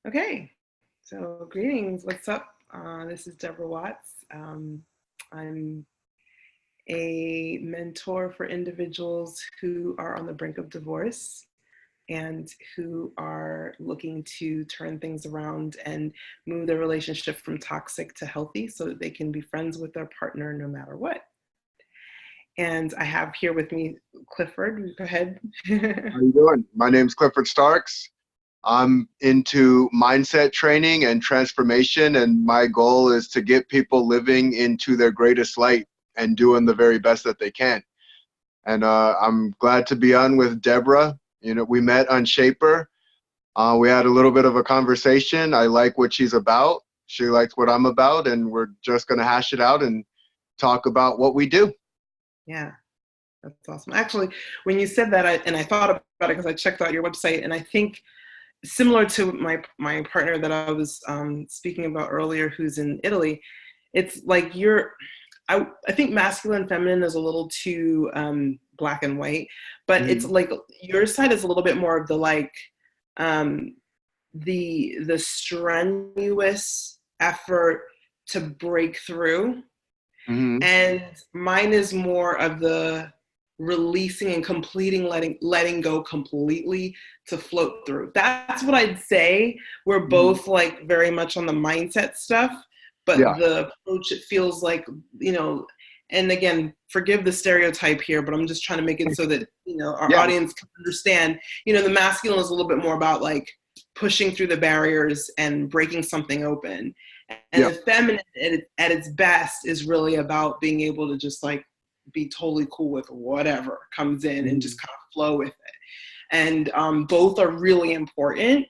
Okay, so greetings. What's up? This is Deborah Watts. I'm a mentor for individuals who are on the brink of divorce and who are looking to turn things around and move their relationship from toxic to healthy so that they can be friends with their partner no matter what. And I have here with me Clifford. Go ahead. How you doing? My name's Clifford Starks. I'm into mindset training and transformation, and my goal is to get people living into their greatest light and doing the very best that they can. And I'm glad to be on with Deborah. You know, we met on Shaper. We had a little bit of a conversation. I like what she's about. She likes what I'm about, and we're just going to hash it out and talk about what we do. Yeah. That's awesome. Actually, when you said that, I thought about it because I checked out your website, and I think similar to my partner that I was speaking about earlier, who's in Italy, it's like I think masculine and feminine is a little too black and white, but it's Mhm. like your side is a little bit more of the like um, the strenuous effort to break through, Mhm. and mine is more of the releasing and completing, letting go completely to float through. That's what I'd say. We're Mhm. both like very much on the mindset stuff, but Yeah. the approach, it feels like, and again, forgive the stereotype here, but I'm just trying to make it so that our Yeah. audience can understand. The masculine is a little bit more about like pushing through the barriers and breaking something open, and Yeah. the feminine at its best is really about being able to just like be totally cool with whatever comes in and just Mhm. kind of flow with it. And both are really important.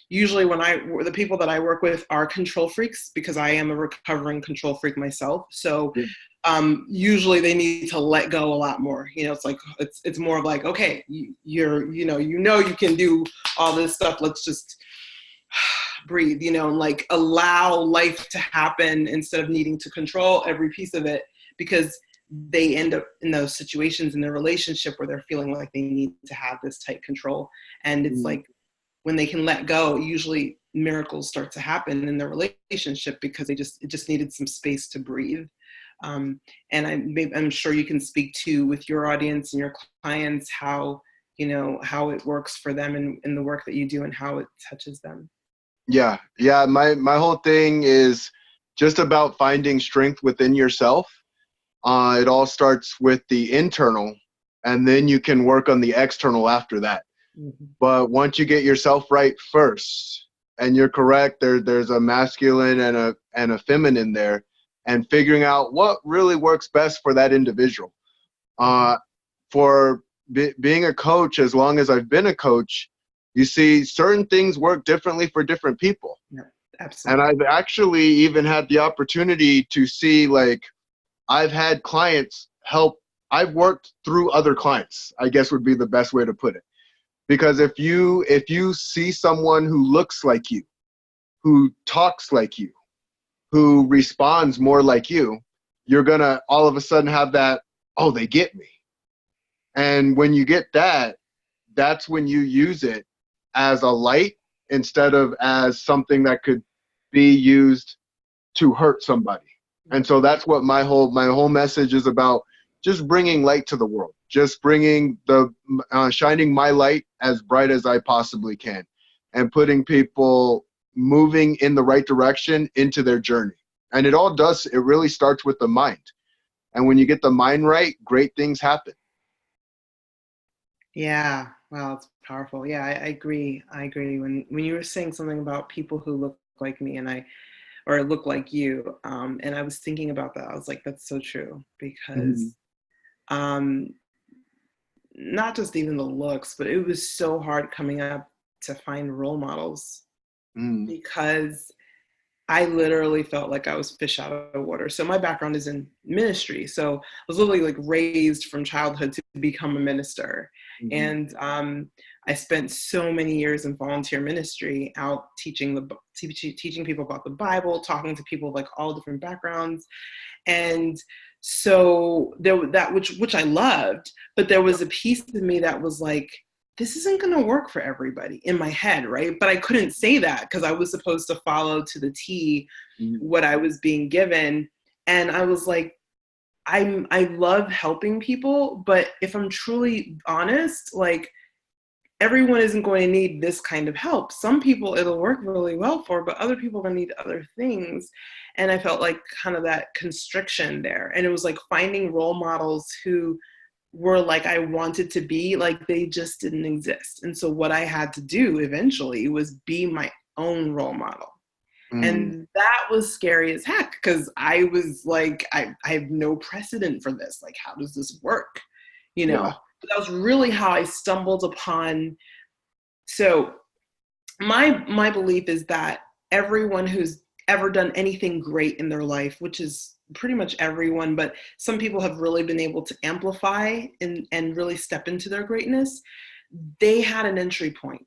Usually the people that I work with are control freaks, because I am a recovering control freak myself. So Yeah. usually they need to let go a lot more. It's like, it's more of like, okay, you can do all this stuff. Let's just breathe, and like allow life to happen instead of needing to control every piece of it, because they end up in those situations in their relationship where they're feeling like they need to have this tight control. And it's Mhm. like when they can let go, usually miracles start to happen in their relationship, because it just needed some space to breathe. And I'm sure you can speak to, with your audience and your clients, how how it works for them in the work that you do and how it touches them. Yeah, yeah. My whole thing is just about finding strength within yourself. It all starts with the internal, and then you can work on the external after that. Mm-hmm. But once you get yourself right first, and you're correct, there's a masculine and a feminine there, and figuring out what really works best for that individual. Mm-hmm. Uh, for being a coach, as long as I've been a coach, you see certain things work differently for different people. Yeah, And absolutely. I've actually even had the opportunity to see, like, I've had clients help. I've worked through other clients, I guess would be the best way to put it. Because if you see someone who looks like you, who talks like you, who responds more like you, you're gonna all of a sudden have that, oh, they get me. And when you get that, that's when you use it as a light instead of as something that could be used to hurt somebody. And so that's what my whole message is about: just bringing light to the world, just bringing the shining my light as bright as I possibly can, and putting people moving in the right direction into their journey. And it really starts with the mind. And when you get the mind right, great things happen. Yeah, wow, it's powerful. Yeah, I agree. I agree. When you were saying something about people who look like me, or look like you, and I was thinking about that, I was like, that's so true, Mhm. because um, not just even the looks, but it was so hard coming up to find role models, Mhm. because I literally felt like I was fish out of water. So my background is in ministry. So I was literally like raised from childhood to become a minister. Mhm. And I spent so many years in volunteer ministry, out teaching people about the Bible, talking to people of like all different backgrounds. And so that which I loved, but there Yeah. was a piece of me that was like, this isn't going to work for everybody in my head, right? But I couldn't say that because I was supposed to follow to the T what I was being given. And I was like, I love helping people, but if I'm truly honest, like, everyone isn't going to need this kind of help. Some people it'll work really well for, but other people are going to need other things. And I felt like kind of that constriction there. And it was like finding role models who were like I wanted to be, like they just didn't exist. And so what I had to do eventually was be my own role model. And that was scary as heck because I was like, I have no precedent for this. Like, how does this work? You know, Yeah. but that was really how I stumbled upon. So my belief is that everyone who's ever done anything great in their life, which is pretty much everyone, but some people have really been able to amplify and really step into their greatness. They had an entry point.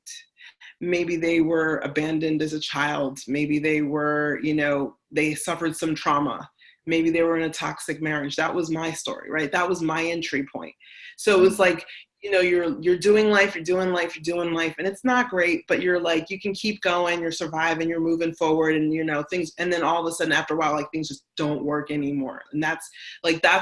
Maybe they were abandoned as a child. Maybe they were, you know, they suffered some trauma. Maybe they were in a toxic marriage. That was my story, right? That was my entry point. So it was like, you know, you're doing life, you're doing life, and it's not great, but you're like, you can keep going, you're surviving, you're moving forward, and you know, things, and then all of a sudden after a while, like things just don't work anymore. And that's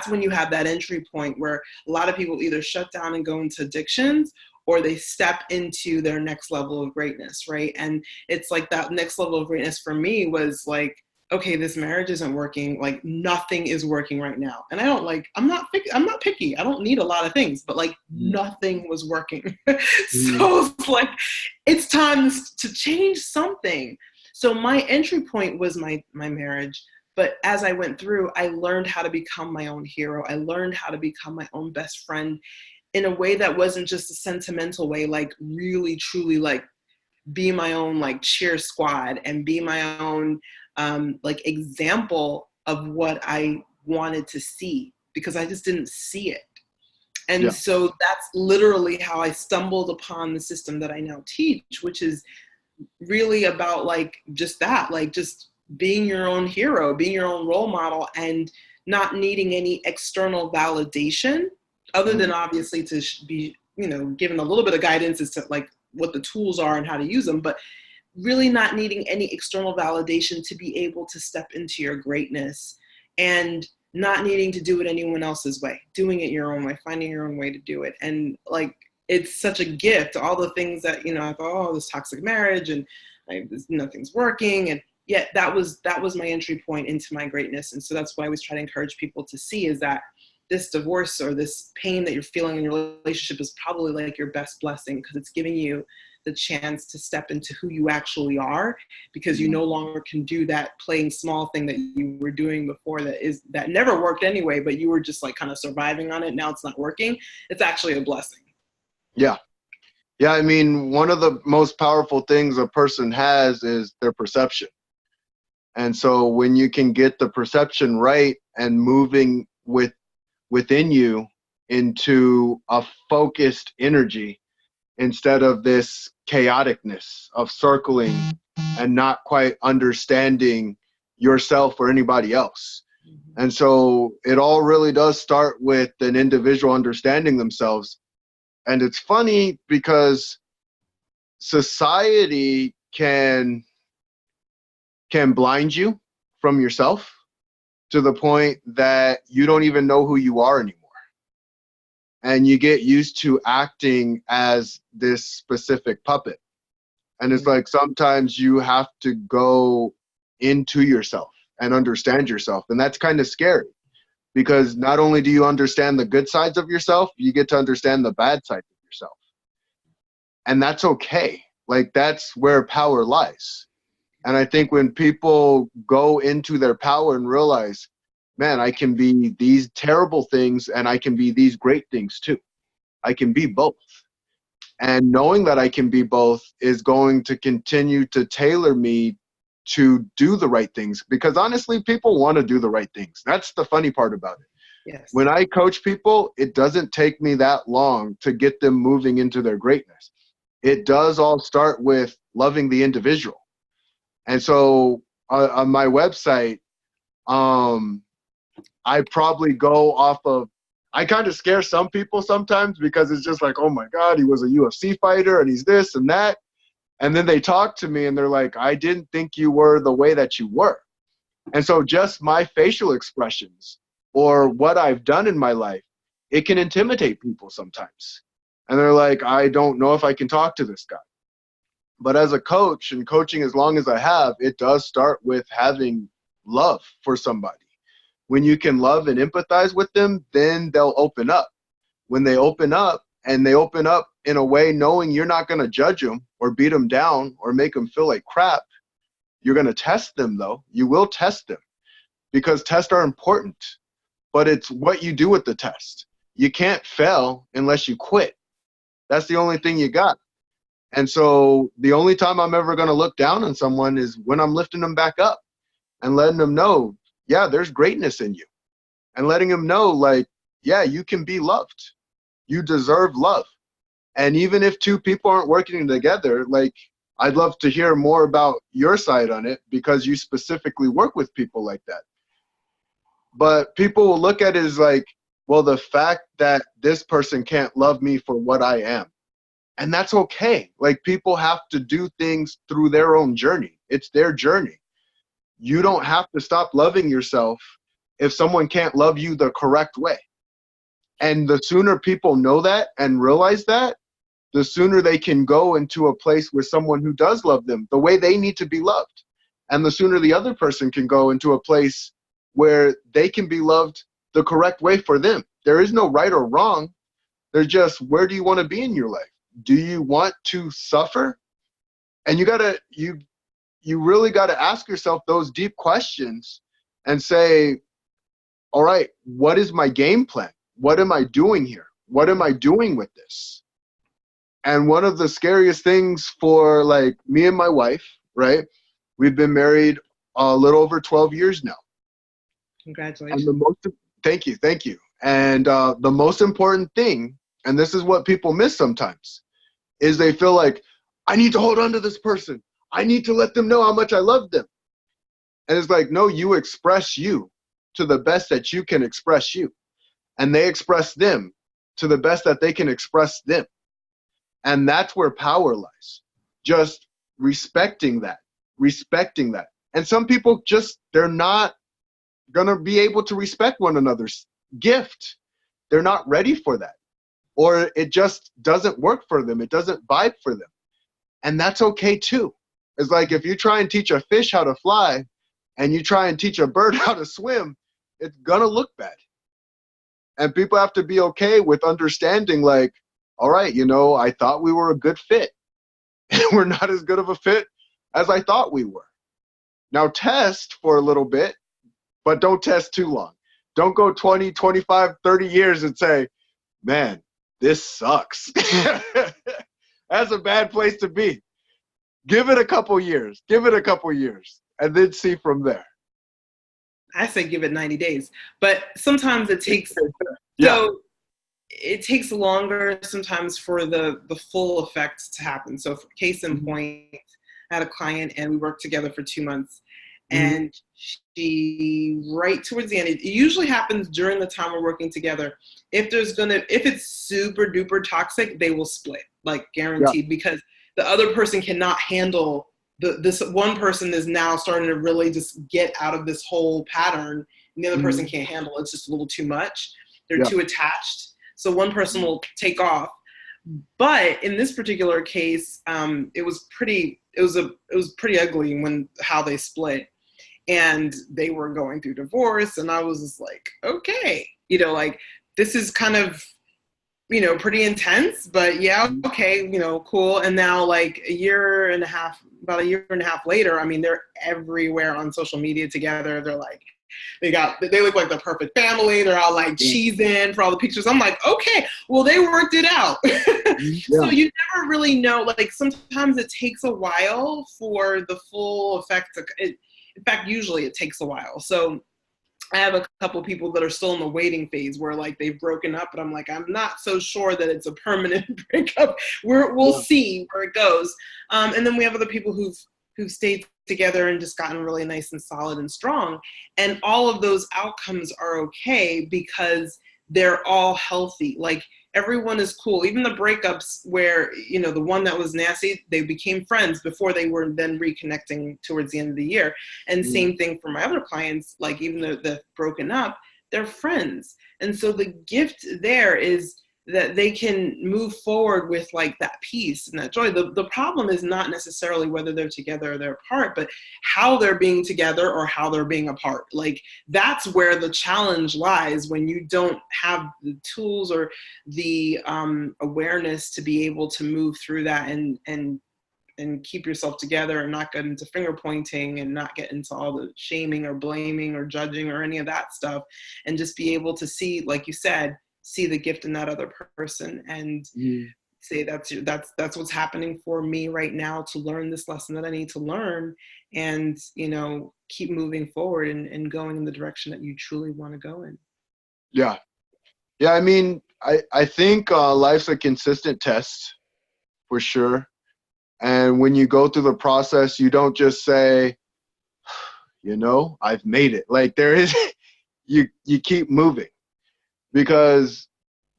when you have that entry point where a lot of people either shut down and go into addictions, or they step into their next level of greatness, right? And it's like that next level of greatness for me was like, okay, this marriage isn't working. Like nothing is working right now. And I don't like, I'm not picky. I don't need a lot of things, but like nothing was working. So it's like, it's time to change something. So my entry point was my marriage. But as I went through, I learned how to become my own hero. I learned how to become my own best friend in a way that wasn't just a sentimental way, like really, truly like be my own like cheer squad and be my own like example of what I wanted to see because I just didn't see it. And Yeah. so that's literally how I stumbled upon the system that I now teach, which is really about like just that, like just being your own hero, being your own role model and not needing any external validation other than obviously to be, you know, given a little bit of guidance as to like what the tools are and how to use them, but really not needing any external validation to be able to step into your greatness and not needing to do it anyone else's way, doing it your own way, finding your own way to do it. And like, it's such a gift, all the things that, you know, I thought, oh, this toxic marriage and like, nothing's working. And yet that was my entry point into my greatness. And so that's why I always try to encourage people to see is that this divorce or this pain that you're feeling in your relationship is probably like your best blessing because it's giving you the chance to step into who you actually are because you no longer can do that playing small thing that you were doing before that never worked anyway, but you were just like kind of surviving on it. Now it's not working. It's actually a blessing. Yeah. Yeah. I mean, one of the most powerful things a person has is their perception. And so when you can get the perception right and moving within you into a focused energy instead of this chaoticness of circling and not quite understanding yourself or anybody else. And so it all really does start with an individual understanding themselves. And it's funny because society can blind you from yourself to the point that you don't even know who you are anymore. And you get used to acting as this specific puppet. And it's like sometimes you have to go into yourself and understand yourself. And that's kind of scary because not only do you understand the good sides of yourself, you get to understand the bad sides of yourself. And that's okay. Like that's where power lies. And I think when people go into their power and realize, man, I can be these terrible things and I can be these great things too. I can be both. And knowing that I can be both is going to continue to tailor me to do the right things because honestly, people want to do the right things. That's the funny part about it. Yes. When I coach people, it doesn't take me that long to get them moving into their greatness. It does all start with loving the individual. And so on my website, I probably go off of I kind of scare some people sometimes because it's just like, oh my God, he was a UFC fighter and he's this and that. And then they talk to me and they're like, I didn't think you were the way that you were. And so just my facial expressions or what I've done in my life, it can intimidate people sometimes. And they're like, I don't know if I can talk to this guy. But as a coach and coaching as long as I have, it does start with having love for somebody. When you can love and empathize with them, then they'll open up. When they open up, and they open up in a way knowing you're not going to judge them or beat them down or make them feel like crap, you're going to test them, though. You will test them because tests are important, but it's what you do with the test. You can't fail unless you quit. That's the only thing you got. And so the only time I'm ever going to look down on someone is when I'm lifting them back up and letting them know, yeah, there's greatness in you. And letting them know, like, yeah, you can be loved. You deserve love. And even if two people aren't working together, like, I'd love to hear more about your side on it because you specifically work with people like that. But people will look at it as like, well, the fact that this person can't love me for what I am. And that's okay. Like, people have to do things through their own journey. It's their journey. You don't have to stop loving yourself if someone can't love you the correct way. And the sooner people know that and realize that, the sooner they can go into a place with someone who does love them the way they need to be loved. And the sooner the other person can go into a place where they can be loved the correct way for them. There is no right or wrong. There's just, where do you want to be in your life? Do you want to suffer? And you really got to ask yourself those deep questions and say, all right, what is my game plan? What am I doing here? What am I doing with this? And one of the scariest things for, like, me and my wife, right? We've been married a little over 12 years now. Congratulations. And thank you. And the most important thing, and this is what people miss sometimes, is they feel like, I need to hold on to this person. I need to let them know how much I love them. And it's like, no, you express you to the best that you can express you. And they express them to the best that they can express them. And that's where power lies. Just respecting that. And some people just, they're not going to be able to respect one another's gift. They're not ready for that. Or it just doesn't work for them. It doesn't vibe for them. And that's okay too. It's like, if you try and teach a fish how to fly and you try and teach a bird how to swim, it's going to look bad. And people have to be okay with understanding, like, all right, I thought we were a good fit. And we're not as good of a fit as I thought we were. Now test for a little bit, but don't test too long. Don't go 20, 25, 30 years and say, man, this sucks. That's a bad place to be. Give it a couple years. And then see from there. I say give it 90 days. But sometimes it takes Yeah. So it takes longer sometimes for the full effect to happen. So for case in point, I had a client and we worked together for 2 months. And she, right towards the end, it usually happens during the time we're working together. If it's super duper toxic, they will split, like guaranteed, because the other person cannot handle this one person is now starting to really just get out of this whole pattern, and the other person can't handle it. It's just a little too much. They're too attached. So one person will take off. But in this particular case, it was pretty ugly when how they split. And they were going through divorce, and I was just like, okay, like, this is kind of, pretty intense, but yeah, okay, cool. And now, like, about a year and a half later, I mean, they're everywhere on social media together. They're like, they look like the perfect family. They're all like cheesing for all the pictures. I'm like, okay, well, they worked it out. So you never really know. Like, sometimes it takes a while for the full effect to. In fact, usually it takes a while. So I have a couple people that are still in the waiting phase where, like, they've broken up, but I'm like, I'm not so sure that it's a permanent breakup. We'll see where it goes. And then we have other people who've stayed together and just gotten really nice and solid and strong. And all of those outcomes are okay because they're all healthy. Like everyone is cool. Even the breakups where, you know, the one that was nasty, they became friends before they were then reconnecting towards the end of the year. And same thing for my other clients, like even though they're broken up, they're friends. And so the gift there is that they can move forward with like that peace and that joy. The problem is not necessarily whether they're together or they're apart, but how they're being together or how they're being apart. Like that's where the challenge lies, when you don't have the tools or the awareness to be able to move through that and keep yourself together and not get into finger pointing and not get into all the shaming or blaming or judging or any of that stuff, and just be able to see, like you said, see the gift in that other person and say that's what's happening for me right now, to learn this lesson that I need to learn, and, you know, keep moving forward and going in the direction that you truly want to go in. Yeah. I mean, I think life's a consistent test for sure. And when you go through the process, you don't just say, you know, I've made it. Like there is, you keep moving. Because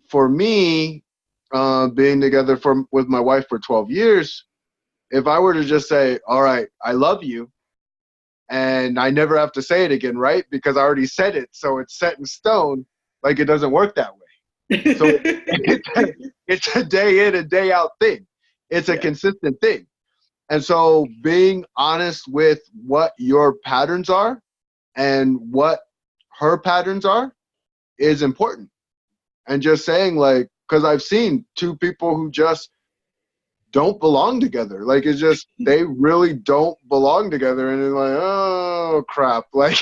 for me, being together with my wife for 12 years, if I were to just say, all right, I love you, and I never have to say it again, right? Because I already said it, so it's set in stone, like it doesn't work that way. So it's a day in and day out thing. It's a consistent thing. And so being honest with what your patterns are and what her patterns are is important. And just saying, like, because I've seen two people who just don't belong together. Like, it's just, they really don't belong together. And it's like, oh, crap. Like,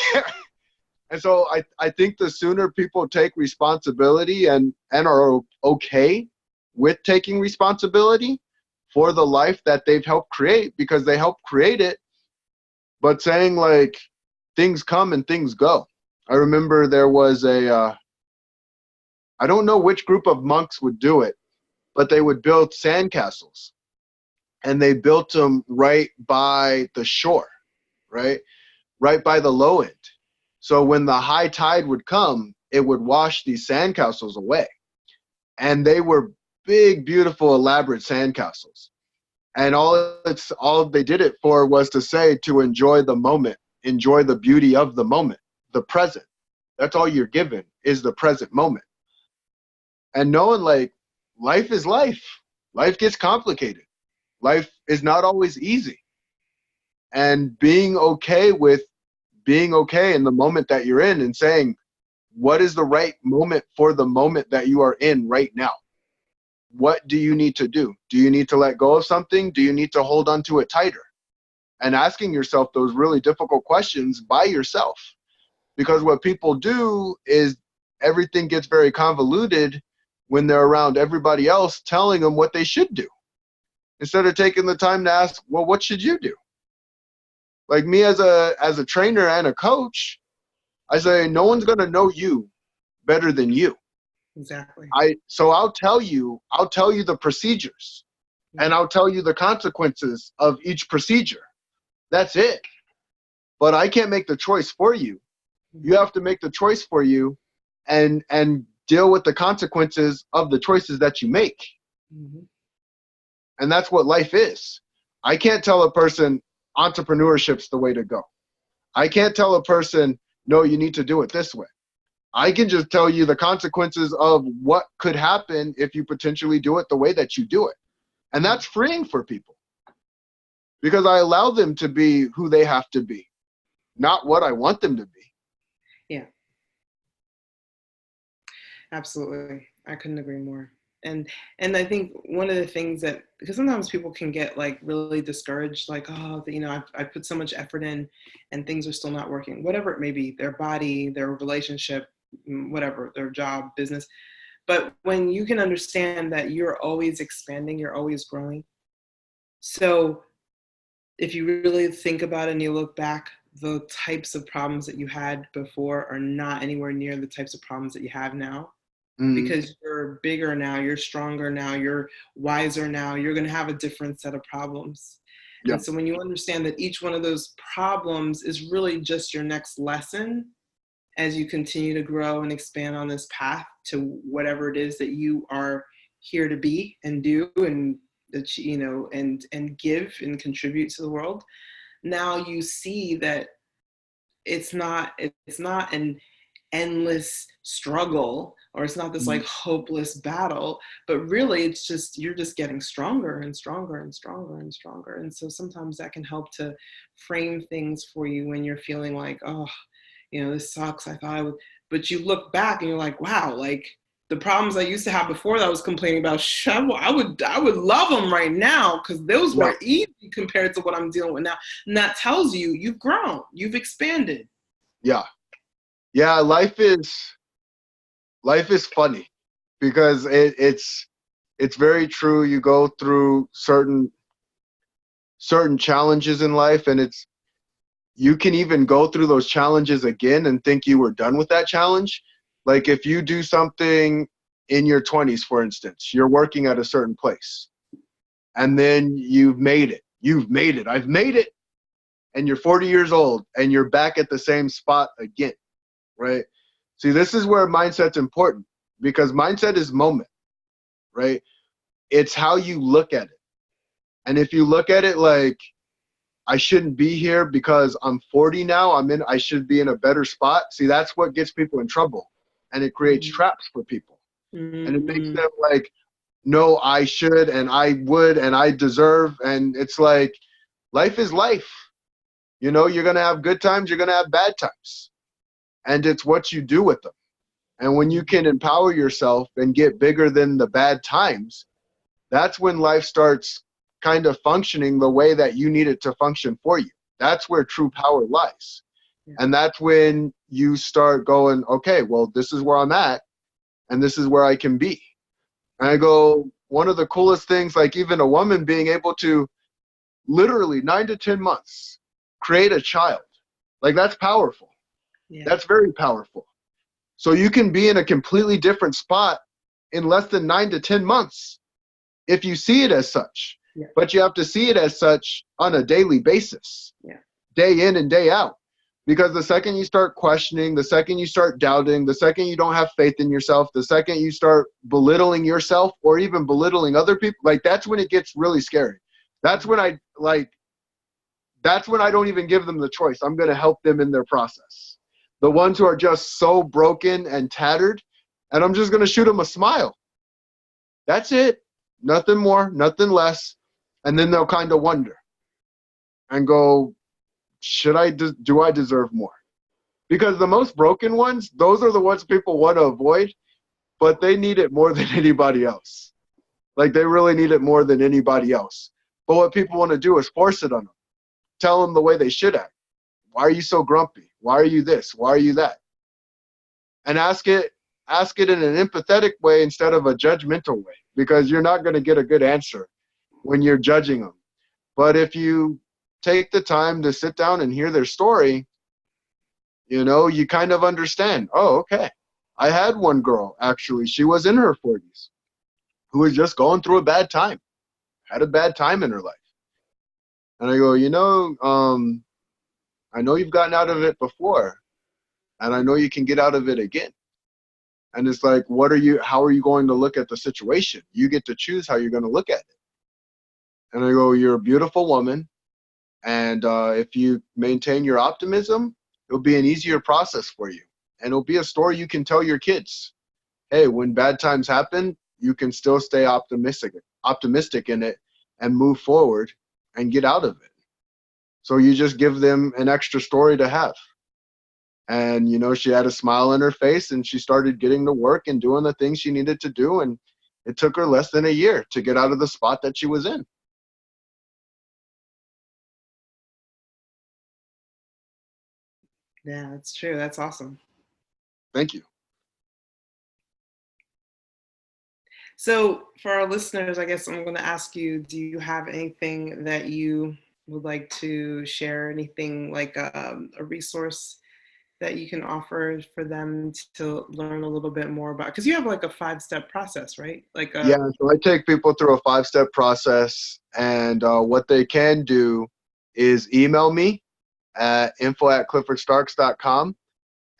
and so I think the sooner people take responsibility and are okay with taking responsibility for the life that they've helped create, because they helped create it, but saying, like, things come and things go. I remember there was I don't know which group of monks would do it, but they would build sandcastles, and they built them right by the shore, right by the low end. So when the high tide would come, it would wash these sandcastles away. And they were big, beautiful, elaborate sandcastles. And all they did it for was to say, to enjoy the moment, enjoy the beauty of the moment, the present. That's all you're given, is the present moment. And knowing, like, life is life. Life gets complicated. Life is not always easy. And being okay with being okay in the moment that you're in, and saying, what is the right moment for the moment that you are in right now? What do you need to do? Do you need to let go of something? Do you need to hold on to it tighter? And asking yourself those really difficult questions by yourself. Because what people do is everything gets very convoluted when they're around everybody else telling them what they should do, instead of taking the time to ask, well, what should you do? Like me as a trainer and a coach, I say, no one's going to know you better than you. Exactly. So I'll tell you the procedures, and I'll tell you the consequences of each procedure. That's it. But I can't make the choice for you. You have to make the choice for you, and deal with the consequences of the choices that you make. And that's what life is. I can't tell a person entrepreneurship's the way to go. I can't tell a person, no, you need to do it this way. I can just tell you the consequences of what could happen if you potentially do it the way that you do it. And that's freeing for people, because I allow them to be who they have to be, not what I want them to be. Yeah. Absolutely. I couldn't agree more. And I think one of the things that, because sometimes people can get like really discouraged, like, oh, you know, I put so much effort in and things are still not working, whatever it may be, their body, their relationship, whatever, their job, business. But when you can understand that you're always expanding, you're always growing. So if you really think about it and you look back, the types of problems that you had before are not anywhere near the types of problems that you have now. Because you're bigger now, you're stronger now, you're wiser now, you're going to have a different set of problems. Yeah. And so when you understand that each one of those problems is really just your next lesson as you continue to grow and expand on this path, to whatever it is that you are here to be and do, and that you know, and give and contribute to the world. Now you see that it's not an endless struggle, or it's not this like hopeless battle, but really it's just, you're just getting stronger and stronger and stronger and stronger. And so sometimes that can help to frame things for you when you're feeling like, oh, you know, this sucks, I thought I would, but you look back and you're like, wow, like the problems I used to have before that I was complaining about, I would love them right now, because those Yeah. were easy compared to what I'm dealing with now. And that tells you you've grown, you've expanded. Yeah. Yeah. Life is funny because it's very true. You go through certain challenges in life, and you can even go through those challenges again and think you were done with that challenge. Like if you do something in your 20s, for instance, you're working at a certain place, and then you've made it. I've made it. And you're 40 years old and you're back at the same spot again, right? See, this is where mindset's important, because mindset is moment, right? It's how you look at it. And if you look at it like, I shouldn't be here because I'm 40 now, I should be in a better spot. See, that's what gets people in trouble, and it creates traps for people. And it makes Mm-hmm. them like, no, I should and I would and I deserve. And it's like, life is life. You know, you're going to have good times, you're going to have bad times. And it's what you do with them. And when you can empower yourself and get bigger than the bad times, that's when life starts kind of functioning the way that you need it to function for you. That's where true power lies. Yeah. And that's when you start going, okay, well, this is where I'm at and this is where I can be. And I go, one of the coolest things, like even a woman being able to literally 9 to 10 months create a child, like that's powerful. Yeah. That's very powerful. So you can be in a completely different spot in less than 9 to 10 months if you see it as such. Yeah. But you have to see it as such on a daily basis, Yeah. day in and day out. Because the second you start questioning, the second you start doubting, the second you don't have faith in yourself, the second you start belittling yourself or even belittling other people, like that's when it gets really scary. That's when I don't even give them the choice. I'm going to help them in their process. The ones who are just so broken and tattered, and I'm just going to shoot them a smile. That's it. Nothing more, nothing less. And then they'll kind of wonder and go, do I deserve more? Because the most broken ones, those are the ones people want to avoid, but they need it more than anybody else. Like they really need it more than anybody else. But what people want to do is force it on them. Tell them the way they should act. Why are you so grumpy? Why are you this? Why are you that? And ask it in an empathetic way instead of a judgmental way, because you're not going to get a good answer when you're judging them. But if you take the time to sit down and hear their story, you know, you kind of understand. Oh, okay. I had one girl, actually, she was in her 40s, who was just going through a bad time, had a bad time in her life. And I go, I know you've gotten out of it before, and I know you can get out of it again. And it's like, how are you going to look at the situation? You get to choose how you're going to look at it. And I go, you're a beautiful woman. And if you maintain your optimism, it'll be an easier process for you. And it'll be a story you can tell your kids. Hey, when bad times happen, you can still stay optimistic in it and move forward and get out of it. So you just give them an extra story to have. And, you know, she had a smile on her face and she started getting to work and doing the things she needed to do. And it took her less than a year to get out of the spot that she was in. Yeah, that's true. That's awesome. Thank you. So for our listeners, I guess I'm going to ask you, do you have anything that you would like to share? Anything like a resource that you can offer for them to learn a little bit more about? Because you have like a 5-step process, right? Yeah, so I take people through a 5-step process, and what they can do is email me at info@cliffordstarks.com,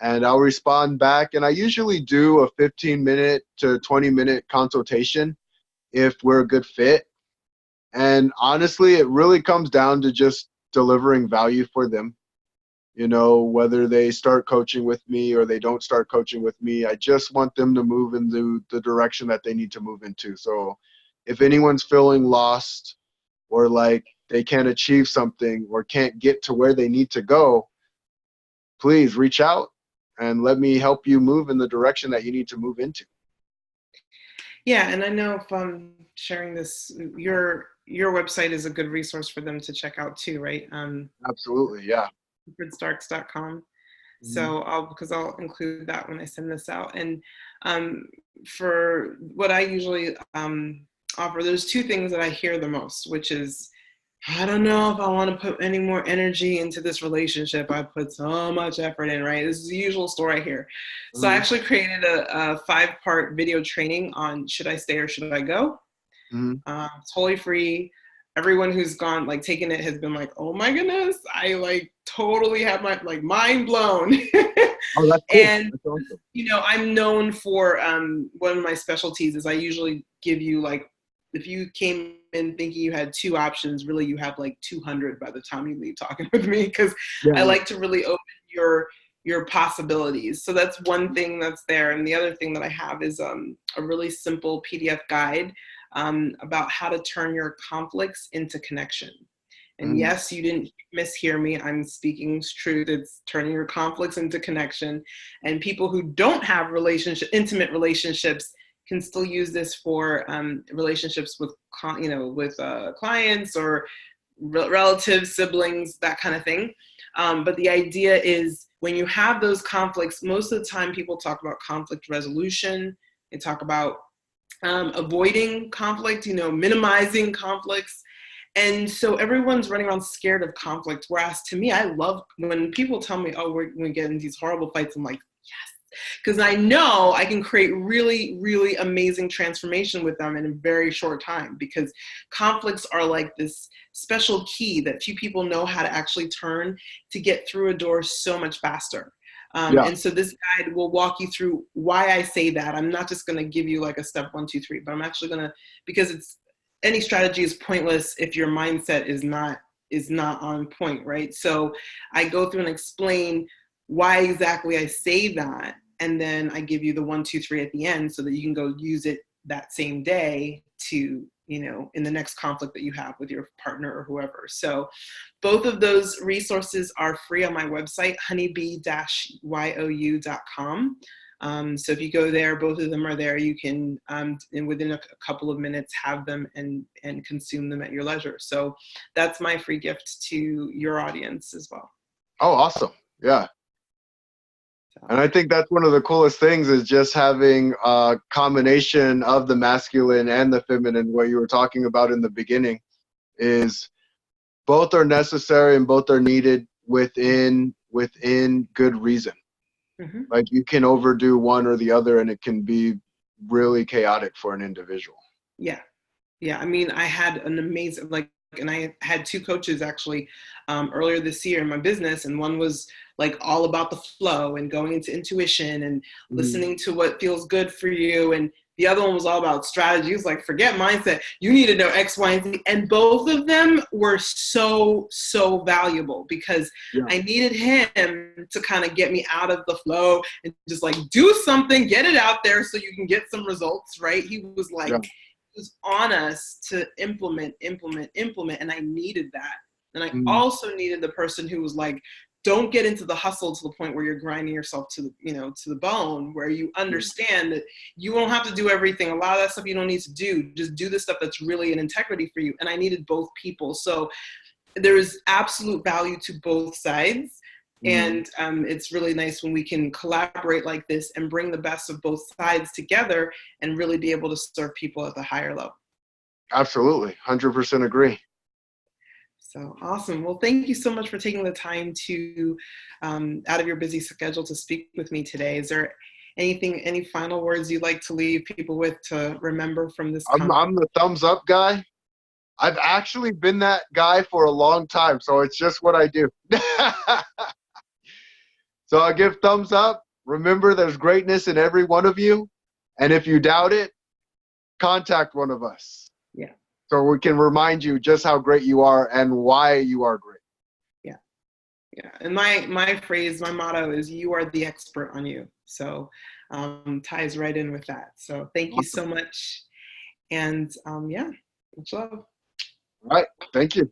and I'll respond back. And I usually do a 15-minute to 20-minute consultation if we're a good fit. And honestly, it really comes down to just delivering value for them. You know, whether they start coaching with me or they don't start coaching with me, I just want them to move into the direction that they need to move into. So if anyone's feeling lost or like they can't achieve something or can't get to where they need to go, please reach out and let me help you move in the direction that you need to move into. Yeah, and I know if I'm sharing this, your website is a good resource for them to check out too, right? Absolutely, yeah. CliffordStarks.com. Mhm. So I'll include that when I send this out. And for what I usually offer, there's two things that I hear the most, which is, I don't know if I want to put any more energy into this relationship. I put so much effort in, right? This is the usual story I hear. So I Mhm. actually created a 5-part video training on should I stay or should I go? Mhm. Totally free. Everyone who's gone, like taken it has been like, oh my goodness, I like totally have my like mind blown. Oh, that's cool. And That's awesome. I'm known for one of my specialties is I usually give you like, if you came in thinking you had 2 options, really you have like 200 by the time you leave talking with me, because Yeah, I yeah. like to really open your possibilities. So that's one thing that's there. And the other thing that I have is a really simple PDF guide about how to turn your conflicts into connection. And Mhm. yes, you didn't mishear me. I'm speaking truth. It's turning your conflicts into connection. And people who don't have intimate relationships can still use this for relationships with, clients or relatives, siblings, that kind of thing. But the idea is when you have those conflicts, most of the time people talk about conflict resolution. They talk about avoiding conflict, minimizing conflicts. And so everyone's running around scared of conflict. Whereas to me, I love when people tell me, oh, we're going to get in these horrible fights. I'm like, yes, because I know I can create really, really amazing transformation with them in a very short time, because conflicts are like this special key that few people know how to actually turn to get through a door so much faster. Yeah. And so this guide will walk you through why I say that. I'm not just going to give you like a step 1, 2, 3, but I'm actually going to, because any strategy is pointless if your mindset is not on point, right? So I go through and explain why exactly I say that, and then I give you the 1, 2, 3 at the end so that you can go use it that same day to, in the next conflict that you have with your partner or whoever. So both of those resources are free on my website, honeybee-you.com. So if you go there, both of them are there. You can, and within a couple of minutes, have them and consume them at your leisure. So that's my free gift to your audience as well. Oh, awesome. Yeah. And So, I think that's one of the coolest things is just having a combination of the masculine and the feminine, what you were talking about in the beginning, is both are necessary and both are needed within good reason. mhm. Like you can overdo one or the other and it can be really chaotic for an individual. Yeah. Yeah, I mean, I had an amazing, and I had 2 coaches actually earlier this year in my business, and one was like all about the flow and going into intuition and Mhm. listening to what feels good for you. And the other one was all about strategy. It was like, forget mindset. You need to know X, Y, and Z. And both of them were so, so valuable because Yeah. I needed him to kind of get me out of the flow and just like do something, get it out there so you can get some results, right? He was like, Yeah. was on us to implement, and I needed that. And I Mhm. also needed the person who was like, don't get into the hustle to the point where you're grinding yourself to the bone, where you Yeah. understand that you won't have to do everything. A lot of that stuff you don't need to do. Just do the stuff that's really an integrity for you. And I needed both people. So there is absolute value to both sides. Mhm. And it's really nice when we can collaborate like this and bring the best of both sides together and really be able to serve people at the higher level. Absolutely. 100% agree. So awesome. Well, thank you so much for taking the time to, out of your busy schedule, to speak with me today. Is there any final words you'd like to leave people with to remember from this conversation? I'm the thumbs up guy. I've actually been that guy for a long time, so it's just what I do. So I'll give thumbs up. Remember, there's greatness in every one of you. And if you doubt it, contact one of us. Yeah. So we can remind you just how great you are and why you are great. Yeah. Yeah. And my phrase, my motto is you are the expert on you. So ties right in with that. So thank you so much. And yeah, much love. All right. Thank you.